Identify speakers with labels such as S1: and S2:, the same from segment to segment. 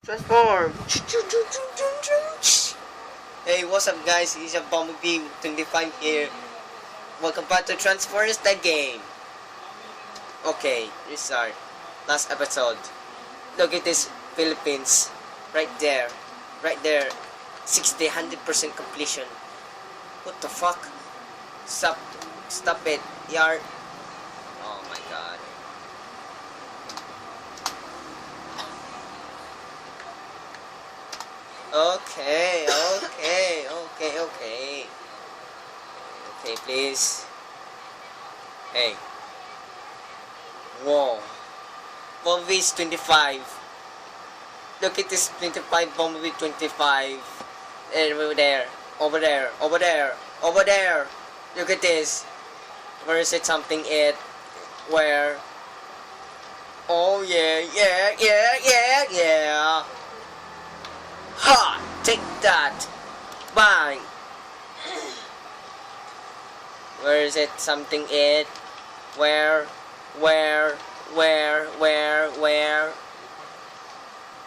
S1: Transform! Hey, what's up guys? It's a Bumblebee25 here. Welcome back to Transformers the game. Okay, restart. Last episode. Look at this Philippines. Right there. Right there. 100% completion. What the fuck? Stop it, yard. Oh my god. Okay, please. Hey. Whoa. Bumblebee is 25. Look at this 25 Bumblebee 25. And over there. Over there. Look at this. Where is it something it? Where? Oh yeah. Ha! Take that! Bang! Where is it? Something it? Where?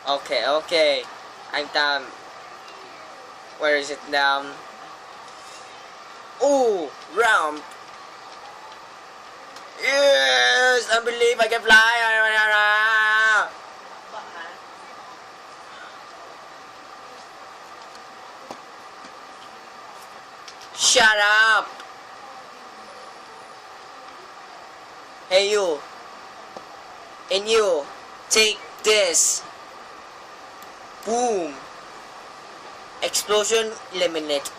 S1: Okay. I'm done. Where is it down? Ooh! Ramp! Yes! I believe I can fly! Shut up! Hey you! And you! Take this! Boom! Explosion eliminate.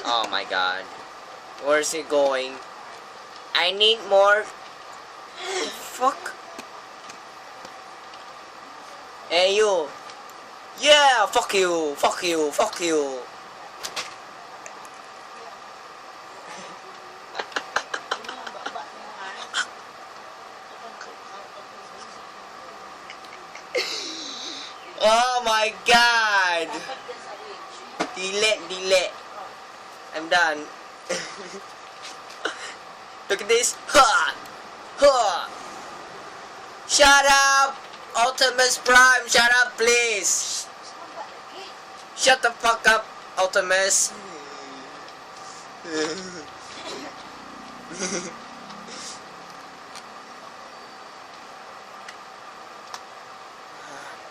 S1: Oh my god. Where's it going? I need more. The fuck? Hey you! Yeah! Fuck you! Oh my god! Delete. I'm done. Look at this. Ha! Shut up! Optimus Prime, shut up please! Shut the fuck up, Optimus.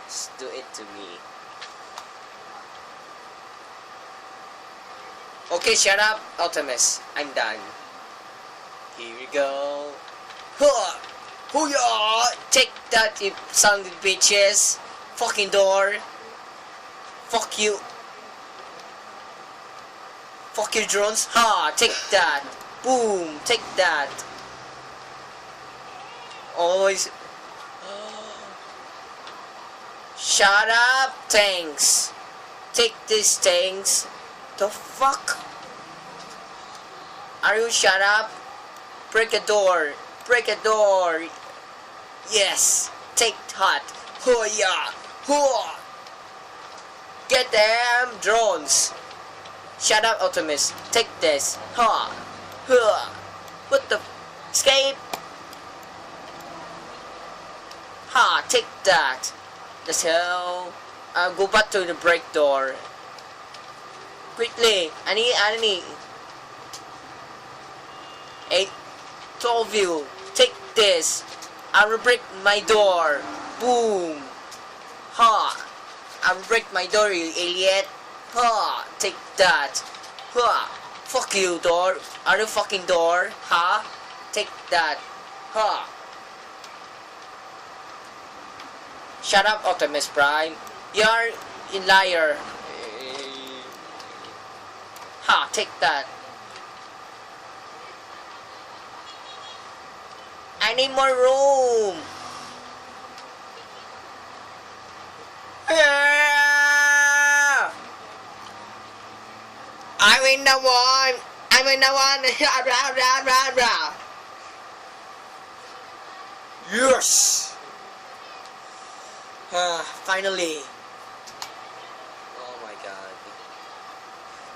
S1: Just do it to me. Okay, shut up, Optimus. I'm done. Here we go. Hoo-yah! Take that, you son of bitches. Fucking door. Fuck you. Fuck you, drones. Ha! Take that. Boom! Take that. Always. Shut up, tanks. Take these tanks. The fuck? Are you shut up? Break a door. Yes. Take that. Hoo-yah! Hoo! Get them drones. Shut up, Optimus. Take this. Ha! Huh! What the? Escape! Ha! Take that. Let's go. Go back to the break door. Quickly! I need. 12 of you. Take this. I will break my door. Boom! Ha! I will break my door, you idiot. Ha! Take that. Ha! Fuck you, door. Are you fucking door? Ha! Take that. Ha! Shut up, Optimus Prime. You're a liar. Ha! Take that. I need more room. I'm in the one. Yes. Finally. Oh my god.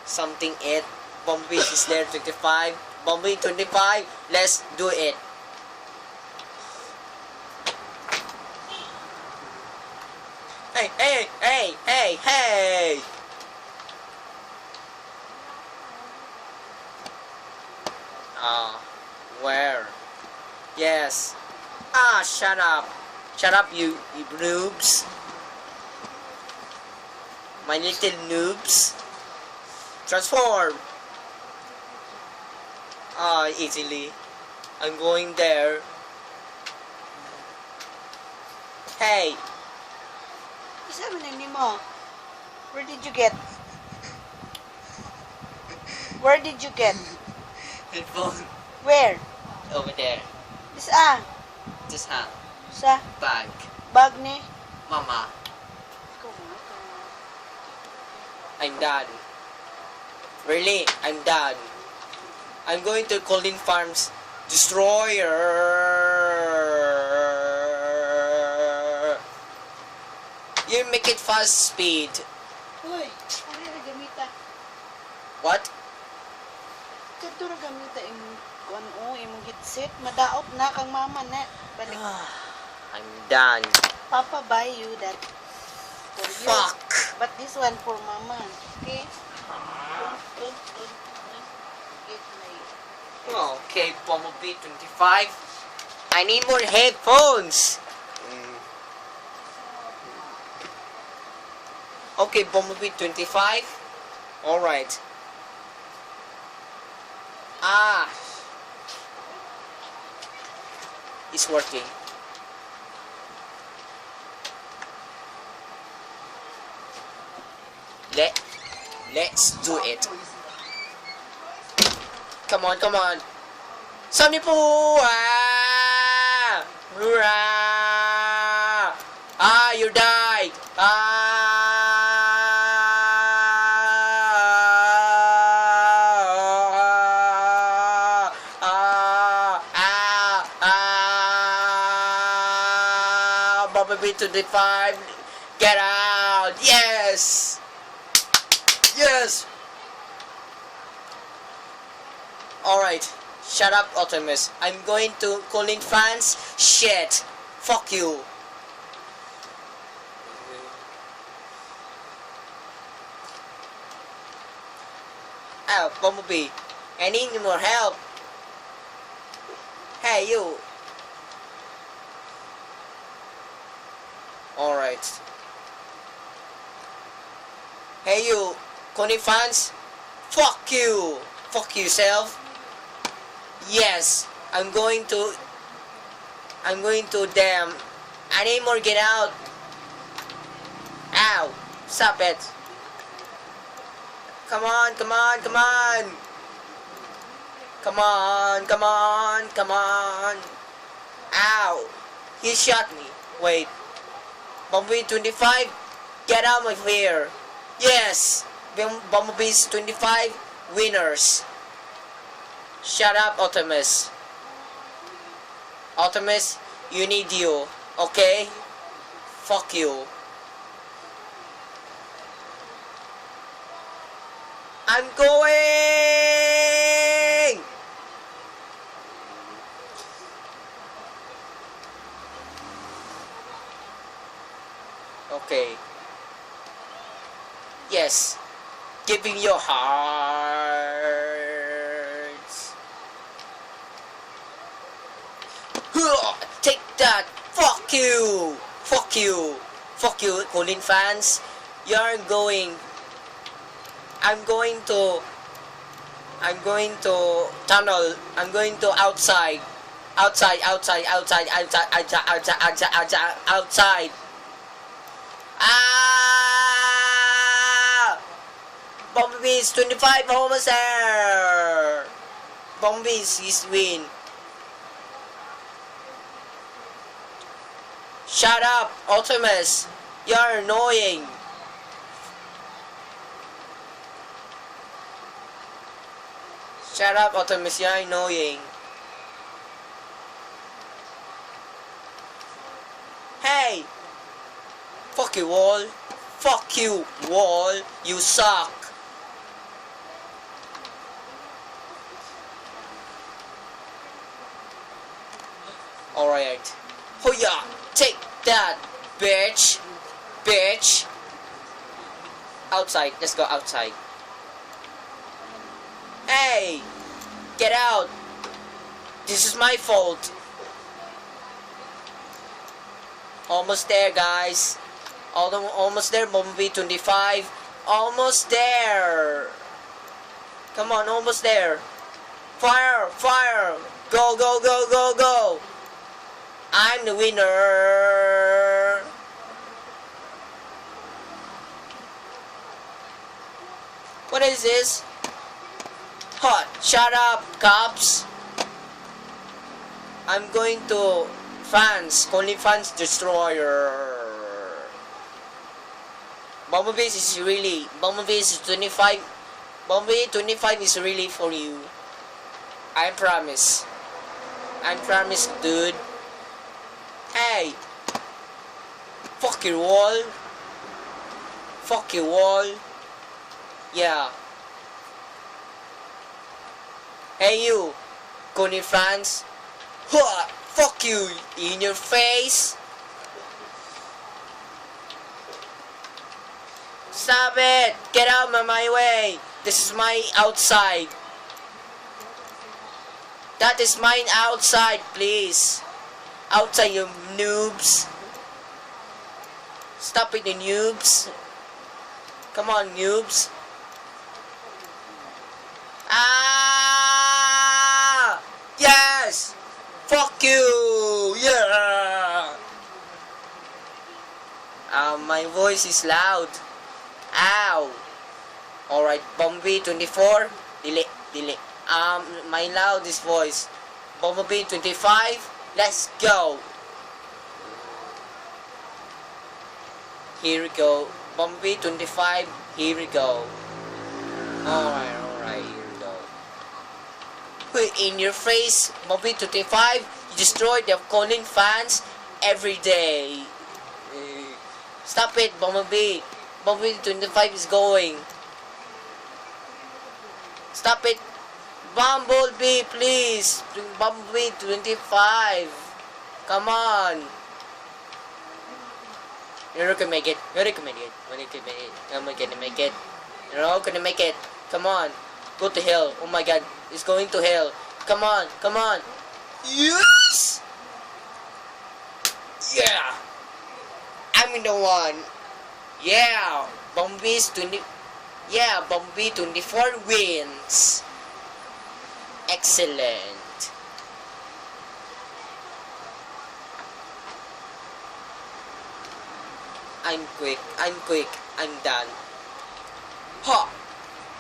S1: Something it. Bumblebee is there 25. Bumblebee 25. Let's do it. Hey, hey, hey, hey, hey! Ah, where? Yes. Ah, shut up. Shut up, you noobs. My little noobs. Transform! Ah, easily. I'm going there. Hey!
S2: Isa man ang mo? Where did you get? Where did you get?
S1: Headphone.
S2: Where?
S1: Over there.
S2: This
S1: Just ha.
S2: sa
S1: Bag.
S2: bag ni.
S1: Mama. I'm done. Really, I'm done. I'm going to Colin Farms Destroyer. You make it fast speed.
S2: Uy, ano na gamita?
S1: What?
S2: Kadto ra gamita imong imong headset, madaot na kang mama na. Balik.
S1: I'm done.
S2: Papa buy you that for you.
S1: Fuck.
S2: But this one for mama. Okay? Get my
S1: Okay, Bumblebee25. I need more headphones. Okay, Bumblebee25. Alright. Ah. It's working. Let's do it. Come on, come on. Sunny po! Ah! Hurrah! Ah, you died! Bumblebee25, get out! Yes! Yes! Alright, shut up, Optimus. I'm going to Colin fans. Shit! Fuck you! Oh, Bumblebee, I need more help. Hey, you! Alright. Hey, you, Colin fans. Fuck you! Fuck yourself. Yes, I'm going to damn. I need more, get out. Ow, stop it. Come on, come on, come on. Come on, come on, come on. Ow, he shot me. Wait, Bumblebee25, get out of here. Yes, Bumblebees 25 winners. Shut up, Optimus. Optimus, you need you, okay? Fuck you. I'm going! Okay. Yes. Giving your hearts. Take that! Fuck you! Fuck you! Fuck you, Colin fans. You're going. I'm going to tunnel. I'm going to outside. Outside. Ah! Bumblebees 25 almost there. Bumblebees is win. Shut up, Optimus. You're annoying. Shut up, Optimus. You're annoying. Hey! Fuck you, Wall. Fuck you, Wall. You suck. Alright. Hoya! Take that, bitch! bitch. Outside. Let's go outside. Hey! Get out! This is my fault. Almost there, guys. Almost there, Bumblebee25. Almost there. Come on, almost there. Fire! Fire! Go, go, go, go, go! I'm the winner! What is this? Hot! Shut up, cops! I'm going to Calling fans destroyer. Bumblebee is 25. Bumblebee 25 is really for you. I promise. I promise, dude. Hey! Fuck your wall. Fuck your wall. Yeah. Hey you, Coney fans. Huh, fuck you in your face. Stop it! Get out of my way. This is my outside. That is mine outside, please. Outside, you noobs. Stop it, you noobs. Come on, noobs. Ah! Yes! Fuck you! Yeah! My voice is loud. Ow! Alright, Bumblebee24. Delete. My loudest voice. Bumblebee25. Let's go! Here we go. Bumblebee25. Here we go. Alright, here we go. Put in your face, Bumblebee25. You destroy the Conan fans every day. Stop it, Bumblebee. Bumblebee25 is going. Stop it. Bumblebee, please. Bumblebee25. Come on. You're not gonna make it. You're not gonna make it. You're not gonna make it. You're not gonna make it. Come on. Go to hell. Oh my god. It's going to hell. Come on. Come on. Yes! Yeah. I'm in the one. Yeah. Bumblebee24 wins. Excellent. I'm quick. I'm done. Ha!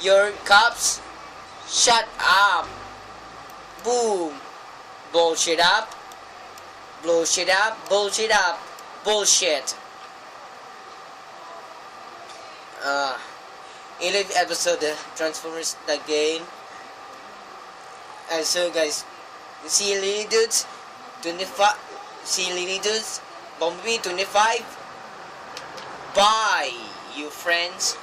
S1: Your cops? Shut up. Boom. Bullshit up. Bullshit up. Bullshit up. Bullshit. 11th episode of Transformers the game. And so guys, see you later dudes. 25. See you later dudes. Bumblebee 25. Bye, you friends.